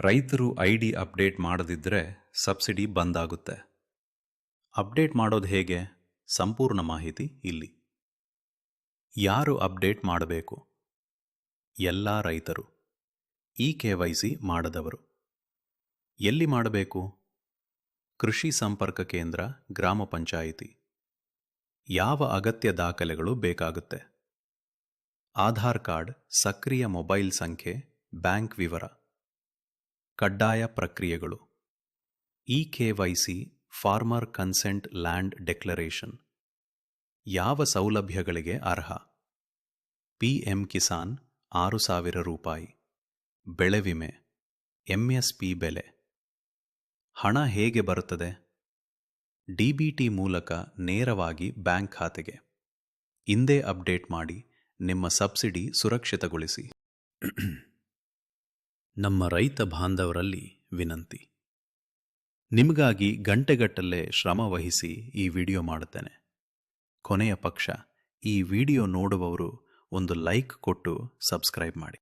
ರೈತರು ID update ಮಾಡದಿದ್ದರೆ subsidy ಬಂದ್ ಆಗುತ್ತೆ. ಅಪ್ಡೇಟ್ ಮಾಡೋದು ಹೇಗೆ? ಸಂಪೂರ್ಣ ಮಾಹಿತಿ ಇಲ್ಲಿ. ಯಾರು ಅಪ್ಡೇಟ್ ಮಾಡಬೇಕು? ಎಲ್ಲ ರೈತರು. KYC ಮಾಡದವರು. ಎಲ್ಲಿ ಮಾಡಬೇಕು? ಕೃಷಿ ಸಂಪರ್ಕ ಕೇಂದ್ರ, ಗ್ರಾಮ ಪಂಚಾಯಿತಿ. ಯಾವ ಅಗತ್ಯ ದಾಖಲೆಗಳು ಬೇಕಾಗುತ್ತೆ? ಆಧಾರ್ ಕಾರ್ಡ್, ಸಕ್ರಿಯ ಮೊಬೈಲ್ ಸಂಖ್ಯೆ, ಬ್ಯಾಂಕ್ ವಿವರ. ಕಡ್ಡಾಯ ಪ್ರಕ್ರಿಯೆಗಳು: KYC, farmer consent land declaration. ಯಾವ ಸೌಲಭ್ಯಗಳಿಗೆ ಅರ್ಹ? PM ಕಿಸಾನ್ 6,000 ರೂಪಾಯಿ. ಬೆಳೆ ವಿಮೆ, MSP ಬೆಲೆ. ಹಣ ಹೇಗೆ ಬರುತ್ತದೆ? DBT ಮೂಲಕ ನೇರವಾಗಿ ಬ್ಯಾಂಕ್ ಖಾತೆಗೆ. ಇಂದೇ ಅಪ್ಡೇಟ್ ಮಾಡಿ, ನಿಮ್ಮ ಸಬ್ಸಿಡಿ ಸುರಕ್ಷಿತಗೊಳಿಸಿ. ನಮ್ಮ ರೈತ ಬಾಂಧವರಲ್ಲಿ ವಿನಂತಿ. ನಿಮಗಾಗಿ ಗಂಟೆಗಟ್ಟಲೆ ಶ್ರಮ ವಹಿಸಿ ಈ ವಿಡಿಯೋ ಮಾಡುತ್ತೇನೆ. ಕೊನೆಯ ಪಕ್ಷ ಈ ವಿಡಿಯೋ ನೋಡುವವರು ಒಂದು ಲೈಕ್ ಕೊಟ್ಟು ಸಬ್ಸ್ಕ್ರೈಬ್ ಮಾಡಿ.